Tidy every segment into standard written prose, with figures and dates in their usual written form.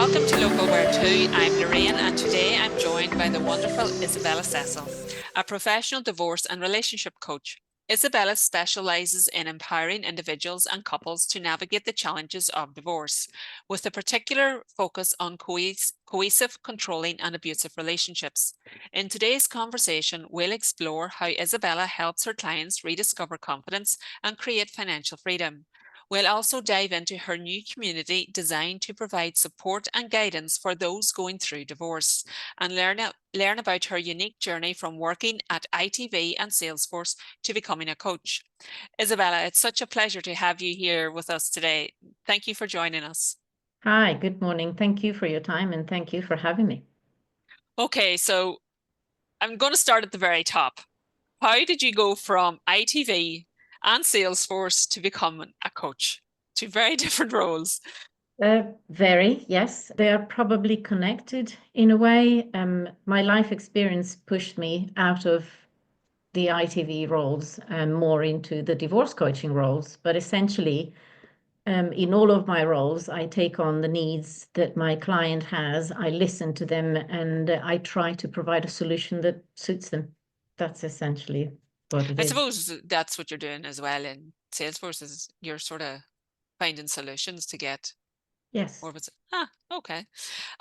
Welcome to Local Where To. I'm Lorraine, and today I'm joined by the wonderful Isabella Cecil, a professional divorce and relationship coach. Isabella specialises in empowering individuals and couples to navigate the challenges of divorce, with a particular focus on cohesive, controlling, and abusive relationships. In today's conversation, we'll explore how Isabella helps her clients rediscover confidence and create financial freedom. We'll also dive into her new community designed to provide support and guidance for those going through divorce, and learn about her unique journey from working at ITV and Salesforce to becoming a coach. Isabella, it's such a pleasure to have you here with us today. Thank you for joining us. Hi, good morning. Thank you for your time and thank you for having me. Okay, so I'm going to start at the very top. How did you go from ITV and Salesforce to becoming a coach? Two very different roles. Very, yes. They are probably connected in a way. My life experience pushed me out of the ITV roles and more into the divorce coaching roles. But essentially, in all of my roles, I take on the needs that my client has. I listen to them and I try to provide a solution that suits them. That's essentially what it I is. suppose that's what you're doing as well in Salesforce, is you're sort of finding solutions to get. Yes. Or was it? Okay.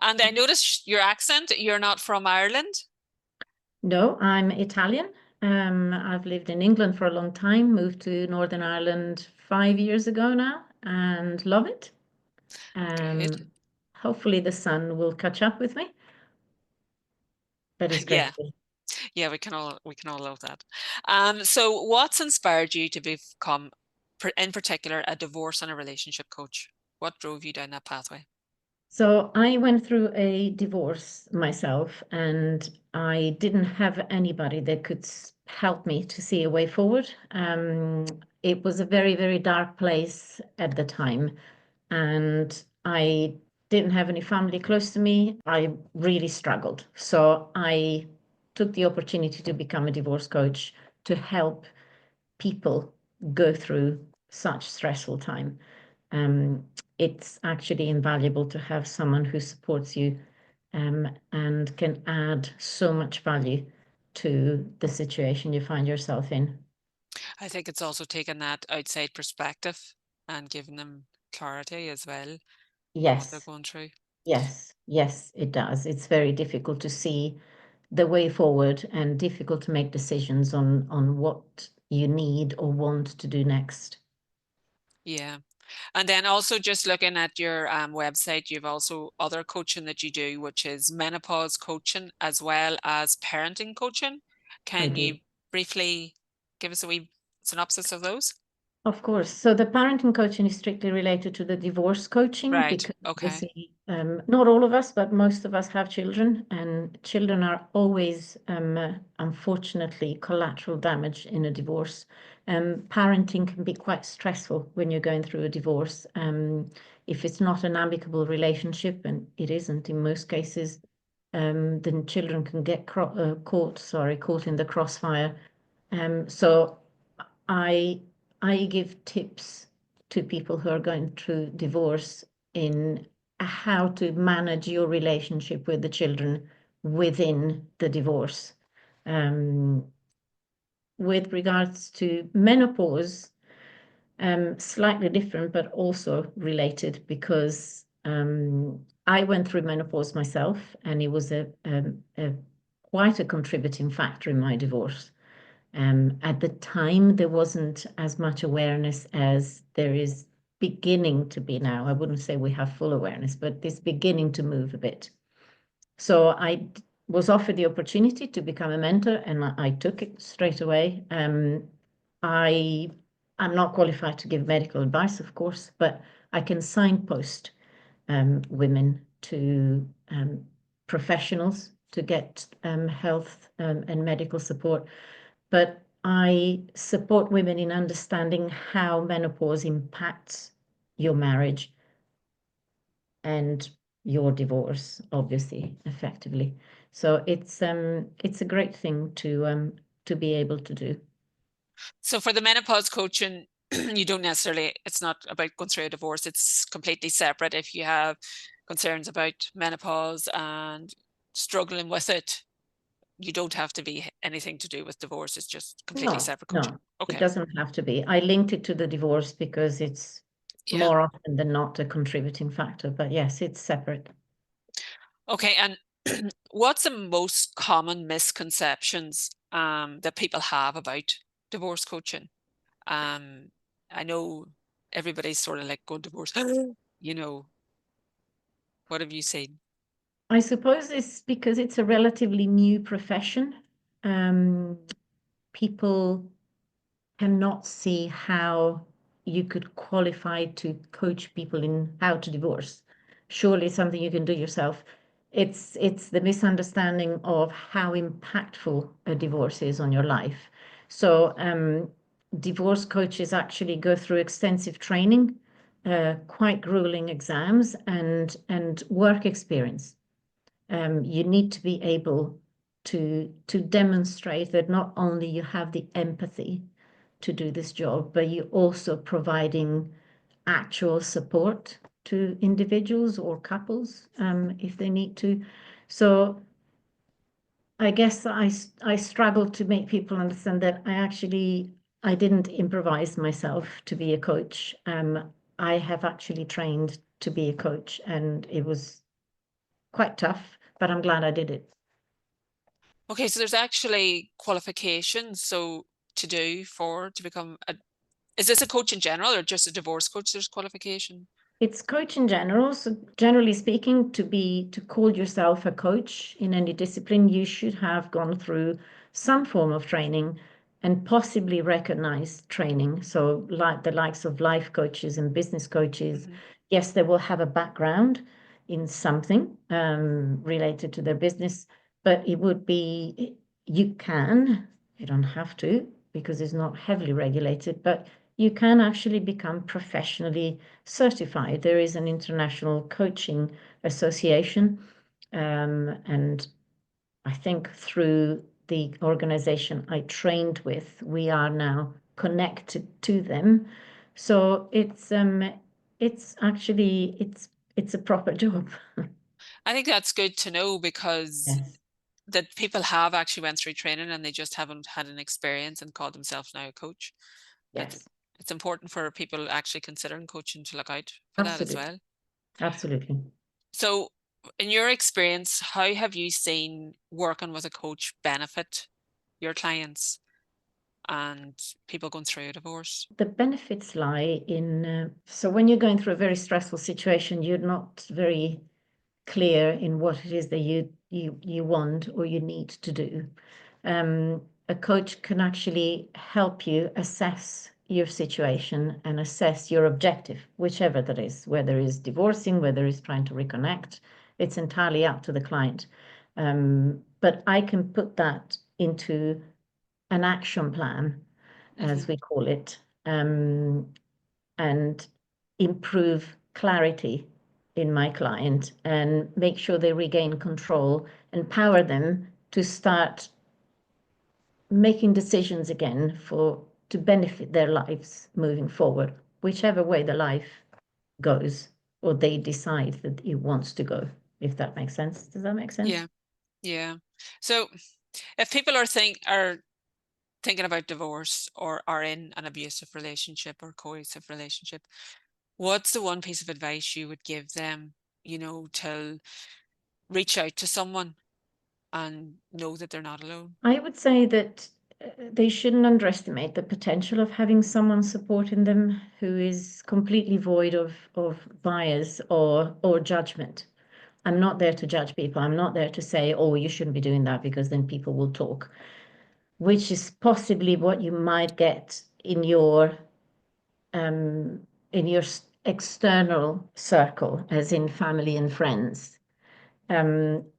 And I noticed your accent, you're not from Ireland. No, I'm Italian. I've lived in England for a long time, moved to Northern Ireland 5 years ago now and love it. Good. Hopefully the sun will catch up with me, but it's great Yeah. to be. Yeah, we can all love that. So what's inspired you to become, in particular, a divorce and a relationship coach? What drove you down that pathway? So I went through a divorce myself and I didn't have anybody that could help me to see a way forward. It was a very, very dark place at the time, and I didn't have any family close to me. I really struggled. So I took the opportunity to become a divorce coach to help people go through such stressful time. It's actually invaluable to have someone who supports you and can add so much value to the situation you find yourself in. I think it's also taking that outside perspective and giving them clarity as well on what they're Yes, going through. yes, it does. It's very difficult to see the way forward and difficult to make decisions on what you need or want to do next. Yeah. And then also just looking at your website, you've also other coaching that you do, which is menopause coaching as well as parenting coaching. I Can do. you briefly give us a wee synopsis of those? Of course. So the parenting coaching is strictly related to the divorce coaching Right. because Okay. obviously, not all of us, but most of us have children, and children are always, unfortunately, collateral damage in a divorce. Parenting can be quite stressful when you're going through a divorce. If it's not an amicable relationship, and it isn't in most cases, then children can get caught in the crossfire. So I I give tips to people who are going through divorce in how to manage your relationship with the children within the divorce. Um, with regards to menopause, slightly different, but also related because I went through menopause myself, and it was quite a contributing factor in my divorce. At the time, there wasn't as much awareness as there is beginning to be now. I wouldn't say we have full awareness, but it's beginning to move a bit. So I was offered the opportunity to become a mentor, and I took it straight away. I'm not qualified to give medical advice, of course, but I can signpost women to professionals to get health and medical support. But I support women in understanding how menopause impacts your marriage and your divorce, obviously, effectively. So it's a great thing to be able to do. So for the menopause coaching, you don't necessarily, it's not about going through a divorce. It's completely separate. If you have concerns about menopause and struggling with it, you don't have to be anything to do with divorce. It's just completely separate coaching. No, it Okay. doesn't have to be. I linked it to the divorce because it's Yeah. more often than not a contributing factor, but yes, it's separate. Okay, and what's the most common misconceptions that people have about divorce coaching? I know everybody's sort of like, go divorce, you know, what have you seen? I suppose it's because it's a relatively new profession. People cannot see how you could qualify to coach people in how to divorce. Surely something you can do yourself. It's the misunderstanding of how impactful a divorce is on your life. So divorce coaches actually go through extensive training, quite grueling exams and work experience. You need to be able to demonstrate that not only you have the empathy to do this job, but you're also providing actual support to individuals or couples if they need to. So I guess I struggle to make people understand that I didn't improvise myself to be a coach. I have actually trained to be a coach, and it was quite tough, but I'm glad I did it. Okay, so there's actually qualifications to do to become is this a coach in general or just a divorce coach? There's qualification. It's coach in general. So generally speaking, to call yourself a coach in any discipline, you should have gone through some form of training and possibly recognized training. So like the likes of life coaches and business coaches, yes, they will have a background in something related to their business, but it would be, you don't have to because it's not heavily regulated, but you can actually become professionally certified. There is an international coaching association, and I think through the organization I trained with, we are now connected to them. So it's actually it's a proper job. I think that's good to know because Yes. that people have actually went through training and they just haven't had an experience and called themselves now a coach. Yes. It's important for people actually considering coaching to look out for that as Absolutely. well. Absolutely. So in your experience, how have you seen working with a coach benefit your clients and people going through a divorce? The benefits lie in, so when you're going through a very stressful situation, you're not very clear in what it is that you want or you need to do. A coach can actually help you assess your situation and assess your objective, whichever that is, whether it's divorcing, whether it's trying to reconnect. It's entirely up to the client. But I can put that into an action plan, as we call it, and improve clarity in my client and make sure they regain control, empower them to start making decisions again to benefit their lives moving forward, whichever way the life goes or they decide that it wants to go, if that makes sense. Does that make sense? Yeah. So if people are thinking about divorce or are in an abusive relationship or coercive relationship, what's the one piece of advice you would give them, to reach out to someone and know that they're not alone? I would say that they shouldn't underestimate the potential of having someone supporting them who is completely void of bias or judgment. I'm not there to judge people. I'm not there to say, oh, you shouldn't be doing that because then people will talk, which is possibly what you might get in your external circle, as in family and friends.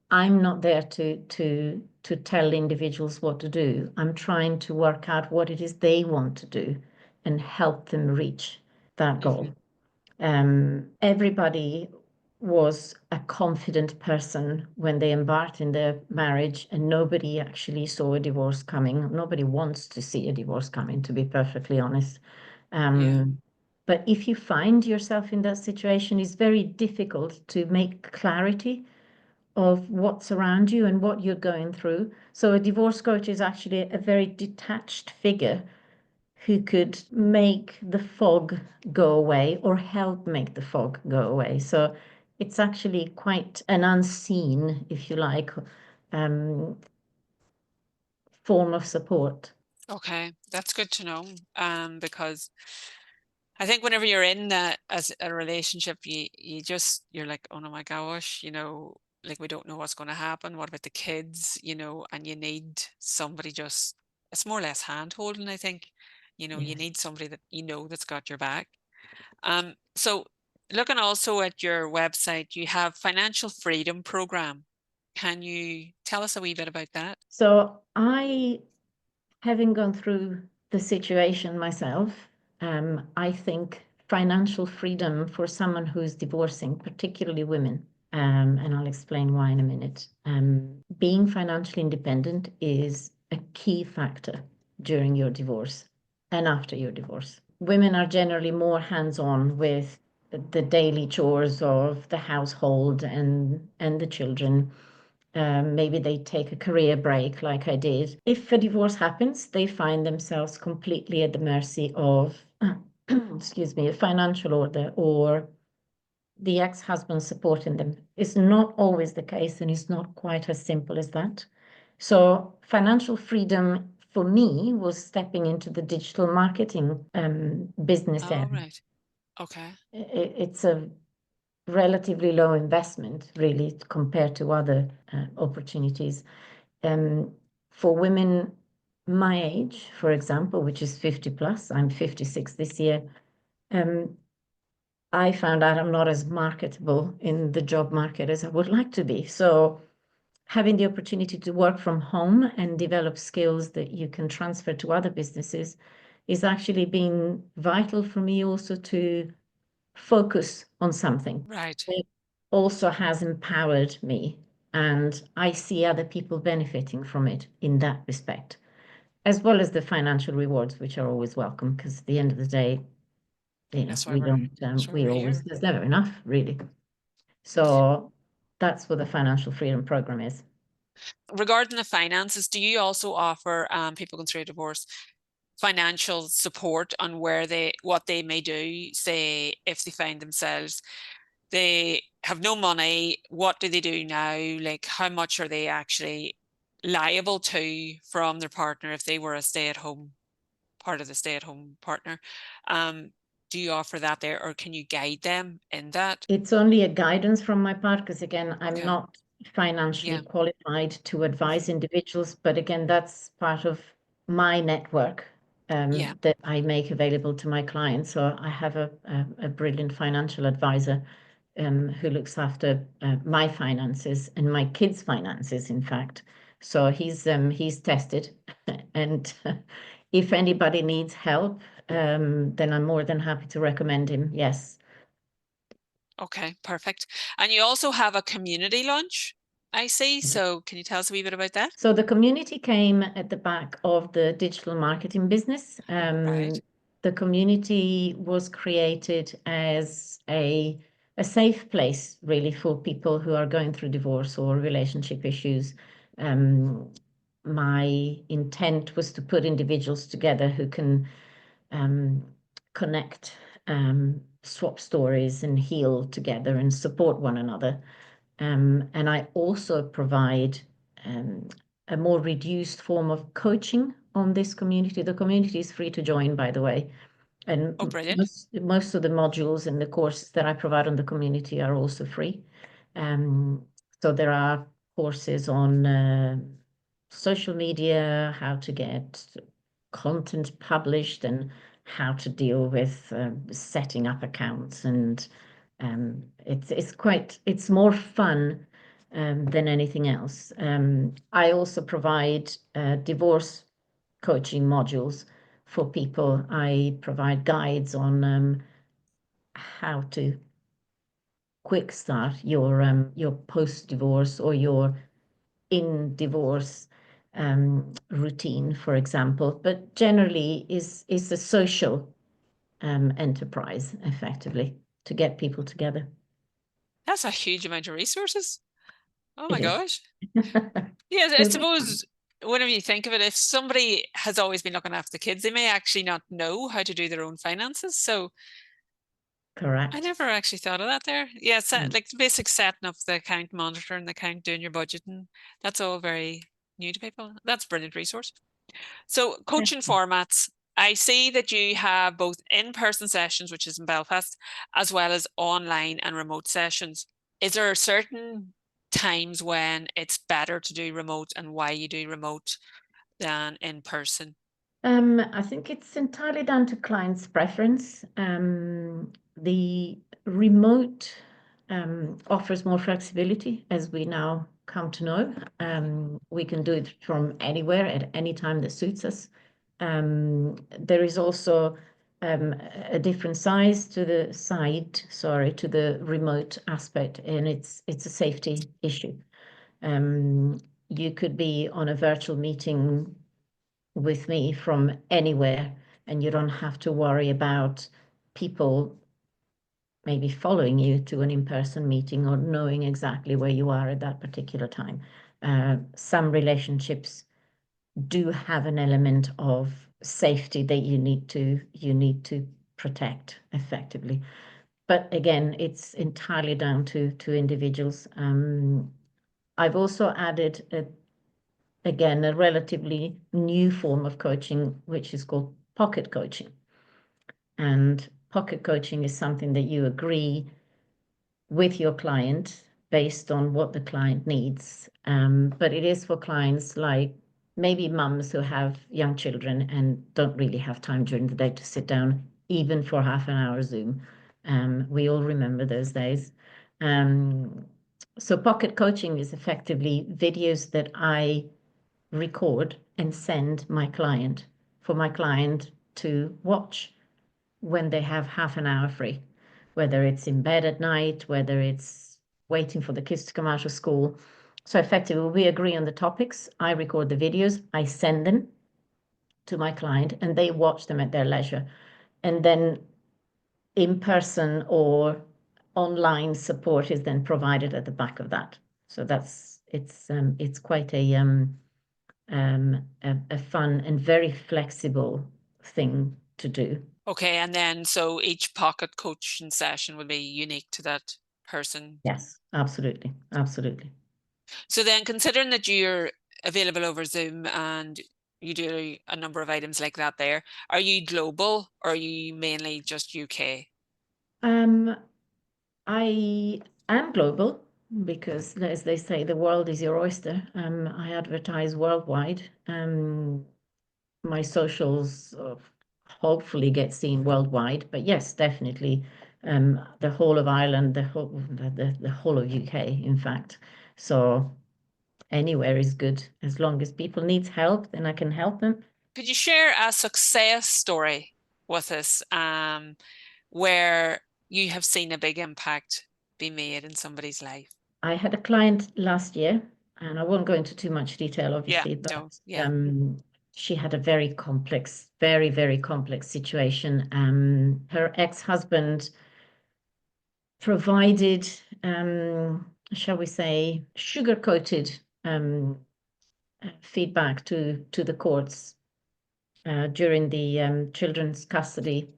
I'm not there to tell individuals what to do. I'm trying to work out what it is they want to do and help them reach that goal. Everybody was a confident person when they embarked in their marriage, and nobody actually saw a divorce coming. Nobody wants to see a divorce coming, to be perfectly honest. But if you find yourself in that situation, it's very difficult to make clarity of what's around you and what you're going through. So a divorce coach is actually a very detached figure who could make the fog go away or help make the fog go away. So it's actually quite an unseen, if you like, form of support. Okay, that's good to know. Because I think whenever you're in that as a relationship, you're like, oh no my gosh, like we don't know what's going to happen. What about the kids, and you need somebody it's more or less hand holding, I think. You Yes. need somebody that that's got your back. So looking also at your website, you have financial freedom program. Can you tell us a wee bit about that? So having gone through the situation myself, I think financial freedom for someone who's divorcing, particularly women, and I'll explain why in a minute. Being financially independent is a key factor during your divorce and after your divorce. Women are generally more hands-on with the daily chores of the household and the children. Maybe they take a career break like I did. If a divorce happens, they find themselves completely at the mercy of, excuse me, a financial order or the ex-husband supporting them. It's not always the case, and it's not quite as simple as that. So financial freedom for me was stepping into the digital marketing business Oh, area. right. Okay. It's a relatively low investment, really, compared to other opportunities. For women my age, for example, which is 50 plus, I'm 56 this year, I found out I'm not as marketable in the job market as I would like to be. So having the opportunity to work from home and develop skills that you can transfer to other businesses is actually been vital for me also to focus on something. Right. It also has empowered me, and I see other people benefiting from it in that respect, as well as the financial rewards, which are always welcome, because at the end of the day, That's why we don't, we always, here. there's never enough, really. So that's what the financial freedom program is. Regarding the finances, do you also offer people going through a divorce financial support on what they may do? Say if they find themselves, they have no money, what do they do now? Like how much are they actually liable to from their partner if they were a part of the stay-at-home partner? Do you offer that there, or can you guide them in that? It's only a guidance from my part, because again, I'm Okay. not financially Yeah. qualified to advise individuals, but again, that's part of my network Yeah. that I make available to my clients. So I have a brilliant financial advisor who looks after my finances and my kids' finances, in fact. So he's tested, and if anybody needs help, then I'm more than happy to recommend him. Yes. Okay, perfect. And you also have a community lunch, I see. So can you tell us a wee bit about that? So the community came at the back of the digital marketing business. Right. The community was created as a safe place, really, for people who are going through divorce or relationship issues. My intent was to put individuals together who can connect, swap stories, and heal together and support one another. And I also provide a more reduced form of coaching on this community. The community is free to join, by the way. And Oh, brilliant. most of the modules and the courses that I provide on the community are also free. So there are courses on social media, how to get content published, and how to deal with setting up accounts, and it's more fun than anything else. I also provide divorce coaching modules for people. I provide guides on how to quick start your post-divorce or your in-divorce routine, for example. But generally is a social enterprise, effectively, to get people together. That's a huge amount of resources. Oh my It is. gosh. Yeah, I suppose whenever you think of it, if somebody has always been looking after the kids, they may actually not know how to do their own finances. So Correct. I never actually thought of that there. Yeah, like the basic setting up the account, monitoring the account, doing your budgeting. That's all very new to people. That's a brilliant resource. So coaching formats, I see that you have both in-person sessions, which is in Belfast, as well as online and remote sessions. Is there certain times when it's better to do remote and why you do remote than in person? I think it's entirely down to client's preference. The remote offers more flexibility, as we now come to know. We can do it from anywhere at any time that suits us. There is also a different size to the remote aspect, and it's a safety issue. You could be on a virtual meeting with me from anywhere, and you don't have to worry about people maybe following you to an in-person meeting or knowing exactly where you are at that particular time. Some relationships do have an element of safety that you need to protect effectively. But again, it's entirely down to individuals. I've also added again, a relatively new form of coaching, which is called pocket coaching. And pocket coaching is something that you agree with your client based on what the client needs. But it is for clients like maybe mums who have young children and don't really have time during the day to sit down, even for half an hour Zoom. We all remember those days. So pocket coaching is effectively videos that I record and send my client for my client to watch when they have half an hour free, whether it's in bed at night, whether it's waiting for the kids to come out of school. So effectively, we agree on the topics. I record the videos, I send them to my client, and they watch them at their leisure. And then in person or online support is then provided at the back of that. So it's quite a fun and very flexible thing to do. Okay, and then so each pocket coaching session will be unique to that person. Yes, absolutely, absolutely. So then considering that you're available over Zoom and you do a number of items like that there, are you global or are you mainly just UK? I am global because, as they say, the world is your oyster. I advertise worldwide. My socials hopefully get seen worldwide, but yes, definitely, the whole of Ireland, the whole of UK, in fact. So anywhere is good as long as people need help, then I can help them. Could you share a success story with us where you have seen a big impact be made in somebody's life? I had a client last year, and I won't go into too much detail, obviously, but she had a very complex, very, very complex situation. Her ex-husband provided, shall we say, sugar-coated feedback to the courts during the children's custody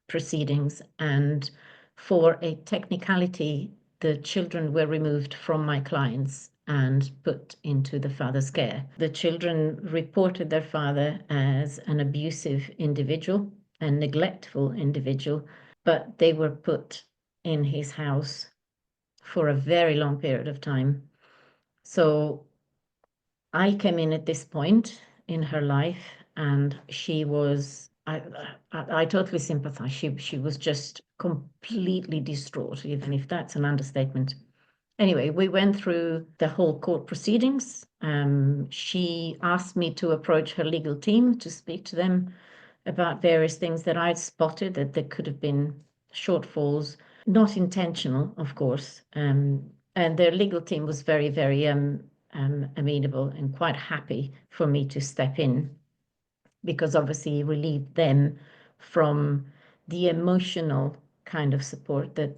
proceedings, and for a technicality, the children were removed from my clients and put into the father's care. The children reported their father as an abusive individual, a neglectful individual, but they were put in his house for a very long period of time. So I came in at this point in her life, and she was, I totally sympathize. She was just completely distraught, even if that's an understatement. Anyway, we went through the whole court proceedings. She asked me to approach her legal team to speak to them about various things that I'd spotted that there could have been shortfalls, not intentional, of course. And their legal team was very, very amenable and quite happy for me to step in, because obviously it relieved them from the emotional kind of support that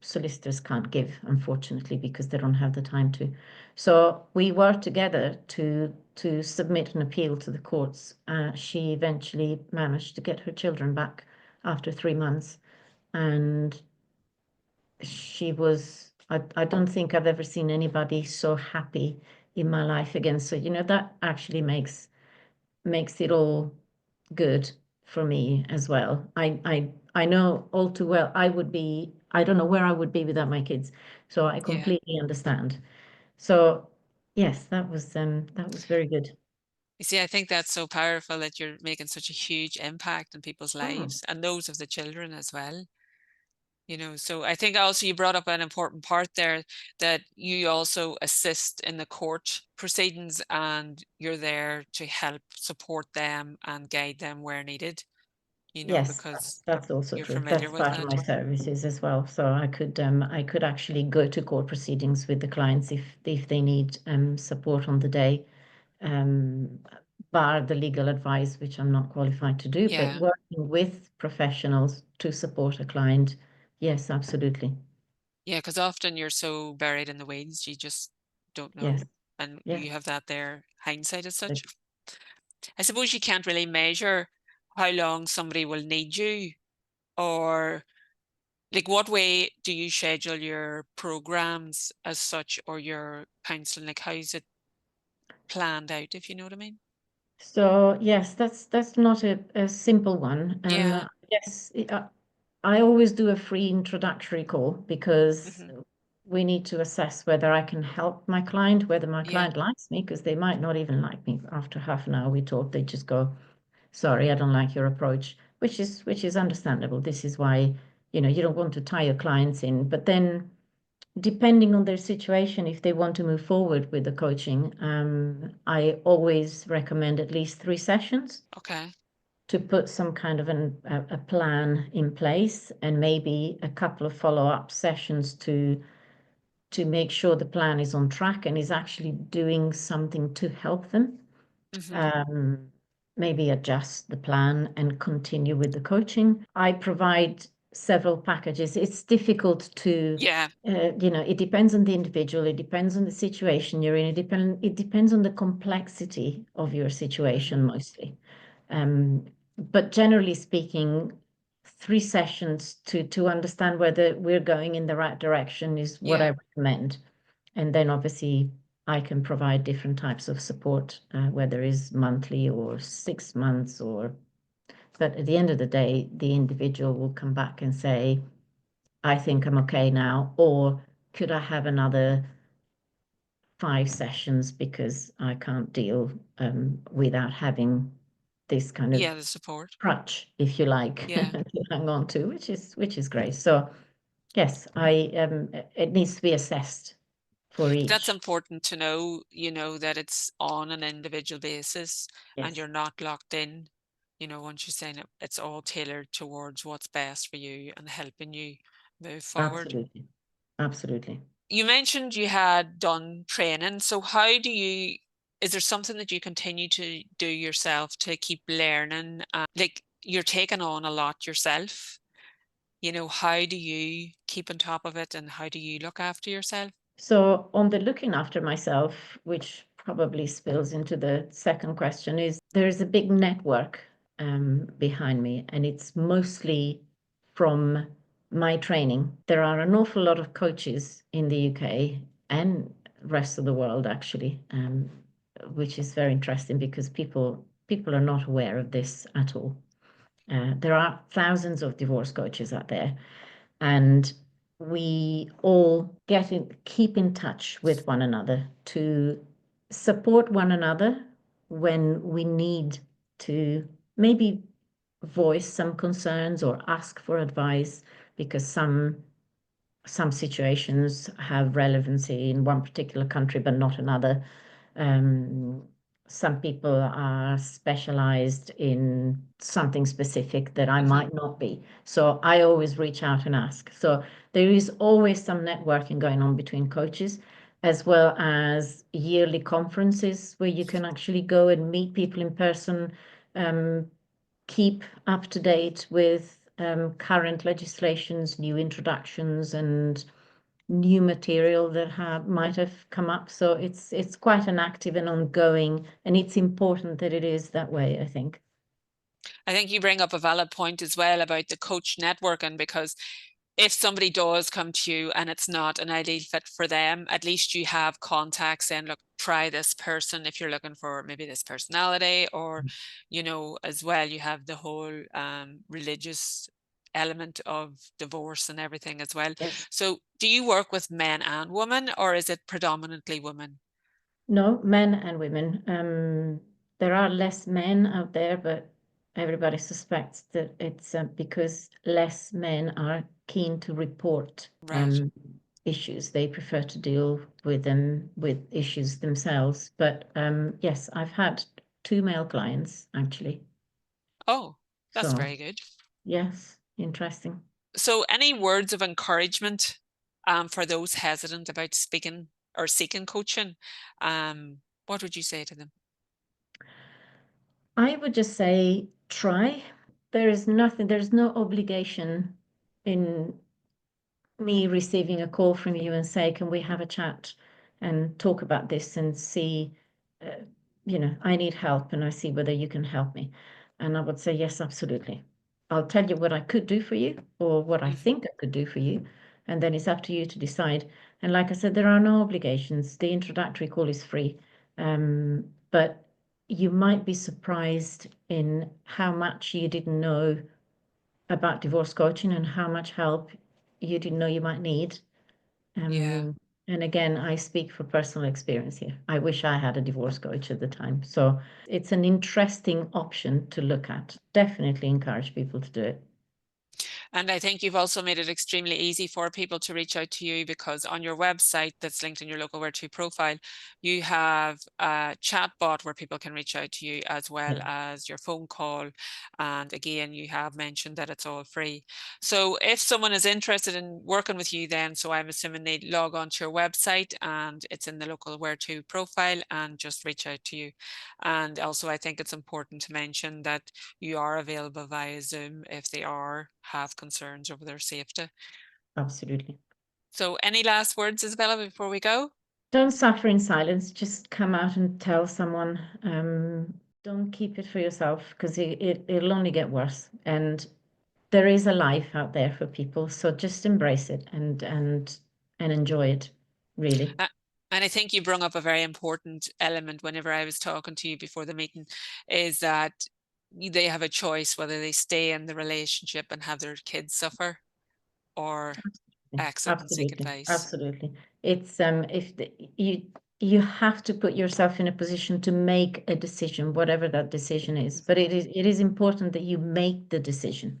solicitors can't give, unfortunately, because they don't have the time to. So we worked together to submit an appeal to the courts. She eventually managed to get her children back after 3 months, and she was, I don't think I've ever seen anybody so happy in my life again. So, you know, that actually makes it all good for me as well. I know all too well I don't know where I would be without my kids. So I Yeah. completely understand. So yes, that was very good. You see, I think that's so powerful that you're making such a huge impact in people's Oh, lives and those of the children as well. So I think also you brought up an important part there, that you also assist in the court proceedings and you're there to help support them and guide them where needed, yes, because that's also you're true. familiar That's with part of that. my services as well. So I could actually go to court proceedings with the clients if they need support on the day. Um, bar the legal advice, which I'm not qualified to do, but Yeah. working with professionals to support a client, yes, absolutely. Yeah, because often you're so buried in the weeds, you just don't Yes, know. And yes. you have that there, hindsight as Like, such. I suppose you can't really measure how long somebody will need you, or like what way do you schedule your programs as such, or your counseling? Like, how is it planned out, if you know what I mean? so yes, that's not a simple one. Yeah. Yes, I always do a free introductory call because Hmm. we need to assess whether I can help my client, whether my Yeah. client likes me, because they might not even like me after half an hour we talk. They just go, sorry, I don't like your approach, which is understandable. This is why, you don't want to tie your clients in. But then depending on their situation, if they want to move forward with the coaching, I always recommend at least 3 sessions Okay. to put some kind of a plan in place, and maybe a couple of follow-up sessions to make sure the plan is on track and is actually doing something to help them. Hmm. Um, maybe adjust the plan and continue with the coaching. I provide several packages. It's difficult to, Yeah. it depends on the individual, it depends on the situation you're in, it depends on the complexity of your situation Hmm. mostly. But generally speaking, 3 sessions to understand whether we're going in the right direction is what I Yeah. recommend. And then obviously I can provide different types of support, whether it's monthly or 6 months but at the end of the day, the individual will come back and say, I think I'm okay now, or could I have another 5 sessions because I can't deal without having this kind of Yeah, the support. crutch, if you like, Yeah. to hang on to, which is great. So yes, it needs to be assessed for That's each. important to know, that it's on an individual basis and Yes, you're not locked in. Once you're saying it's all tailored towards what's best for you and helping you move forward. absolutely, absolutely. You mentioned you had done training. So is there something that you continue to do yourself to keep learning? Like, you're taking on a lot yourself. How do you keep on top of it and how do you look after yourself? So on the looking after myself, which probably spills into the second question, is there's a big network behind me, and it's mostly from my training. There are an awful lot of coaches in the UK and rest of the world, actually, which is very interesting because people are not aware of this at all. There are thousands of divorce coaches out there, and we all keep in touch with one another to support one another when we need to maybe voice some concerns or ask for advice, because some situations have relevancy in one particular country but not another. Um, some people are specialized in something specific that I Hmm. might not be. So I always reach out and ask. So there is always some networking going on between coaches, as well as yearly conferences where you can actually go and meet people in person. Um, keep up to date with current legislations, new introductions, and new material that might have come up. So it's quite an active and ongoing, and it's important that it is that way, I think. I think you bring up a valid point as well about the coach networking, because if somebody does come to you and it's not an ideal fit for them, at least you have contacts saying, look, try this person if you're looking for maybe this personality, or, you know, as well, you have the whole religious element of divorce and everything as well. Yes. So do you work with men and women, or is it predominantly women? No, men and women. There are less men out there, but everybody suspects that it's because less men are keen to report Right. issues. They prefer to deal with them with issues themselves. But yes, I've had 2 male clients actually. Oh, that's So very good. yes, interesting. So any words of encouragement for those hesitant about speaking or seeking coaching? What would you say to them? I would just say try. There's no obligation in me receiving a call from you and say, can we have a chat and talk about this and see, I need help and I see whether you can help me. And I would say, yes, absolutely. I'll tell you what I could do for you or what I think I could do for you. And then it's up to you to decide. And like I said, there are no obligations. The introductory call is free. But you might be surprised in how much you didn't know about divorce coaching and how much help you didn't know you might need. Yeah. And again, I speak for personal experience here. I wish I had a divorce coach at the time. So it's an interesting option to look at. Definitely encourage people to do it. And I think you've also made it extremely easy for people to reach out to you, because on your website that's linked in your local 𝘗𝗏 profile, you have a chat bot where people can reach out to you, as well Yeah, as your phone call. And again, you have mentioned that it's all free. So if someone is interested in working with you then, so I'm assuming they log on to your website and it's in the local 𝘗𝗏 profile and just reach out to you. And also I think it's important to mention that you are available via Zoom if they have concerns over their safety. absolutely. So any last words, Isabella, before we go? Don't suffer in silence. Just come out and tell someone. Don't keep it for yourself, because it'll only get worse. And there is a life out there for people. So just embrace it and enjoy it, really. And I think you brought up a very important element whenever I was talking to you before the meeting, is that they have a choice whether they stay in the relationship and have their kids suffer, or exit and seek Absolutely, advice. absolutely. It's you have to put yourself in a position to make a decision, whatever that decision is. But it is important that you make the decision.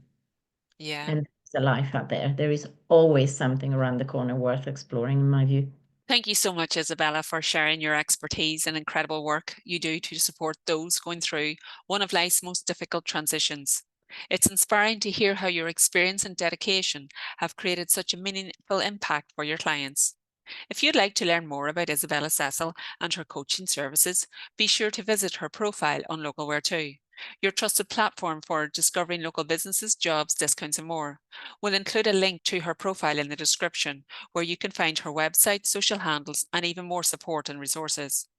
Yeah. And there's a life out there. There is always something around the corner worth exploring, in my view. Thank you so much, Isabella, for sharing your expertise and incredible work you do to support those going through one of life's most difficult transitions. It's inspiring to hear how your experience and dedication have created such a meaningful impact for your clients. If you'd like to learn more about Isabella Cecil and her coaching services, be sure to visit her profile on Local 𝘗𝗏, your trusted platform for discovering local businesses, jobs, discounts, and more. We'll include a link to her profile in the description, where you can find her website, social handles, and even more support and resources.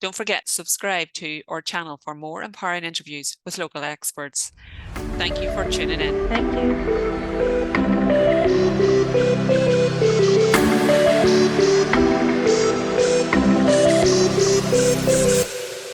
Don't forget to subscribe to our channel for more empowering interviews with local experts. Thank you for tuning in. Thank you.